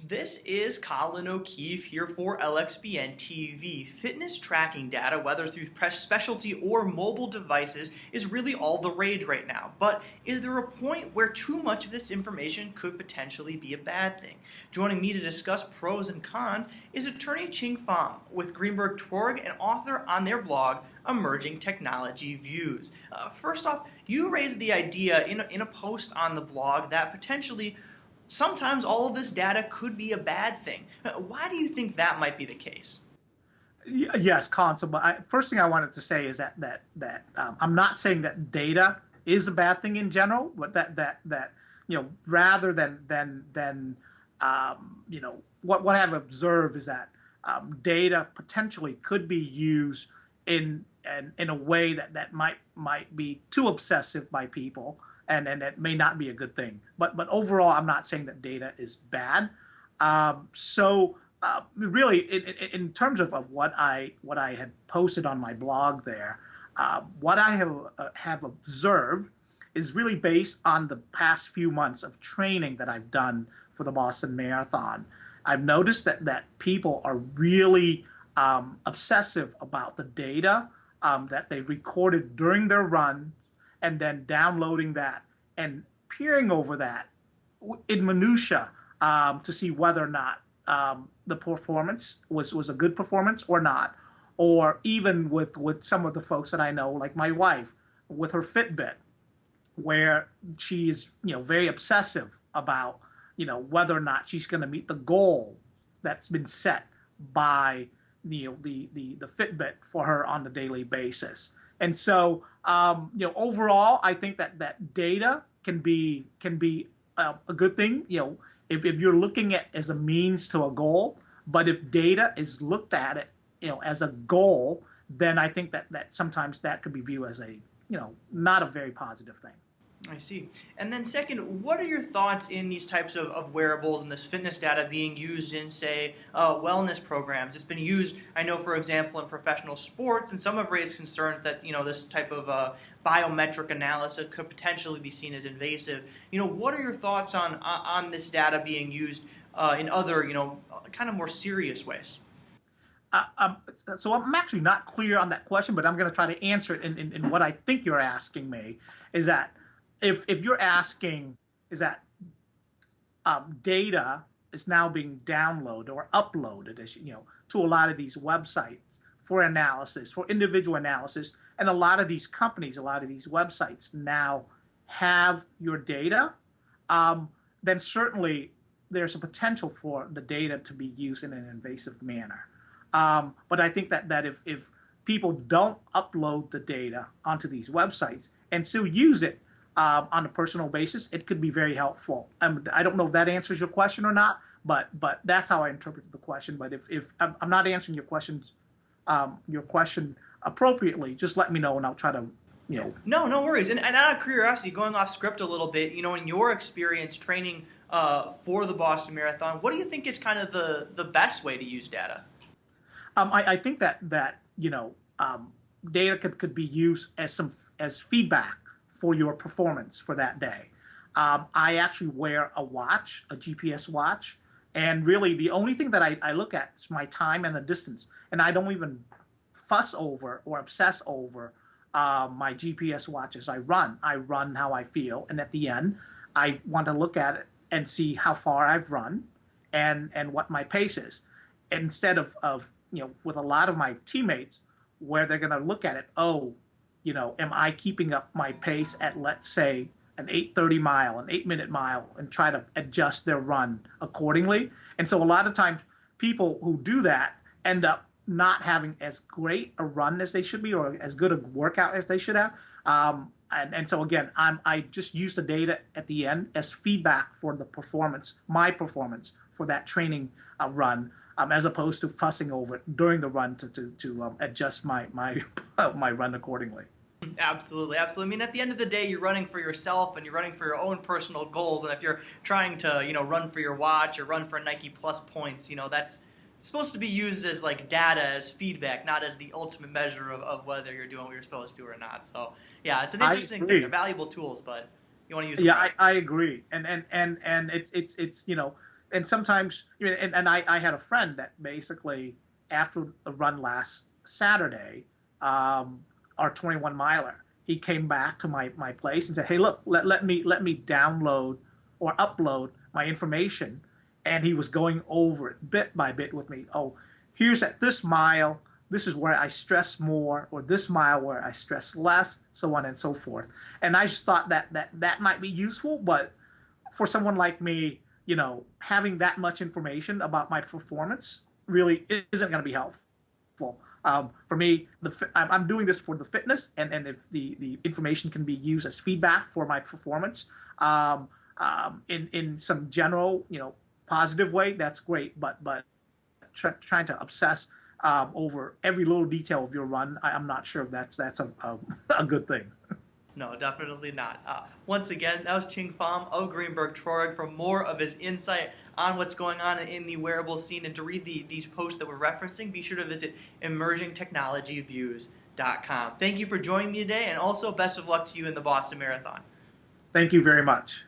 This is Colin O'Keefe here for LXBN TV. Fitness tracking data, whether through specialty or mobile devices, is really all the rage right now. But is there a point where too much of this information could potentially be a bad thing? Joining me to discuss pros and cons is attorney Chinh Pham with Greenberg, Traurig, and author on their blog, Emerging Technology Views. First off, you raised the idea in a post on the blog that potentially sometimes all of this data could be a bad thing. Why do you think that might be the case? Yes, Colin. So, first thing I wanted to say is that I'm not saying that data is a bad thing in general, but that rather than what I've observed is that data potentially could be used in a way that might be too obsessive by people. And that may not be a good thing. But overall, I'm not saying that data is bad. Really, in terms of what I had posted on my blog there, what I have observed is really based on the past few months of training that I've done for the Boston Marathon. I've noticed that people are really obsessive about the data that they've recorded during their run, and then downloading that and peering over that in minutia to see whether or not the performance was a good performance or not. Or even with some of the folks that I know, like my wife, with her Fitbit, where she's very obsessive about whether or not she's going to meet the goal that's been set by the Fitbit for her on a daily basis. And so, overall, I think that data can be a good thing. If you're looking at as a means to a goal, but if data is looked at it, as a goal, then I think that sometimes that could be viewed as a, not a very positive thing. I see. And then second, what are your thoughts in these types of wearables and this fitness data being used in, say, wellness programs? It's been used, I know, for example, in professional sports, and some have raised concerns that, this type of biometric analysis could potentially be seen as invasive. What are your thoughts on this data being used in other, kind of more serious ways? So I'm actually not clear on that question, but I'm going to try to answer it in what I think you're asking me, is that if you're asking, is that data is now being downloaded or uploaded, to a lot of these websites for analysis, for individual analysis, and a lot of these companies, a lot of these websites now have your data, then certainly there's a potential for the data to be used in an invasive manner. But I think that if people don't upload the data onto these websites and still use it on a personal basis, it could be very helpful. I don't know if that answers your question or not, but that's how I interpreted the question. But if I'm not answering your question appropriately, just let me know and I'll try to, No worries. And out of curiosity, going off script a little bit, in your experience training for the Boston Marathon, what do you think is kind of the best way to use data? I think that data could be used as feedback for your performance for that day. I actually wear a watch, a GPS watch, and really the only thing that I look at is my time and the distance, and I don't even fuss over or obsess over my GPS watch as I run. I run how I feel, and at the end, I want to look at it and see how far I've run and what my pace is, instead of with a lot of my teammates where they're going to look at it, am I keeping up my pace at, let's say, an 8:30 mile, an 8-minute mile, and try to adjust their run accordingly. And so a lot of times people who do that end up not having as great a run as they should be, or as good a workout as they should have. And so again, I just use the data at the end as feedback for the performance, my performance for that training run, as opposed to fussing over it during the run to adjust my my run accordingly. Absolutely. I mean, at the end of the day, you're running for yourself and you're running for your own personal goals. And if you're trying to, run for your watch or run for Nike Plus points, that's supposed to be used as like data, as feedback, not as the ultimate measure of whether you're doing what you're supposed to or not. So yeah, it's an interesting thing. They're valuable tools, but you want to use them. Yeah, I agree. And it's and sometimes, and I had a friend that basically after a run last Saturday, our 21 miler, he came back to my place and said, "Hey, look, let me download or upload my information," and he was going over it bit by bit with me. Oh, here's at this mile, this is where I stress more, or this mile where I stress less, so on and so forth. And I just thought that might be useful, but for someone like me, having that much information about my performance really isn't going to be helpful. For me, I'm doing this for the fitness, and if the information can be used as feedback for my performance in some general, positive way, that's great. But trying to obsess over every little detail of your run, I'm not sure if that's a good thing. No, definitely not. Once again, that was Chinh Pham of Greenberg Traurig. For more of his insight on what's going on in the wearable scene and to read these posts that we're referencing, be sure to visit emergingtechnologyviews.com. Thank you for joining me today, and also best of luck to you in the Boston Marathon. Thank you very much.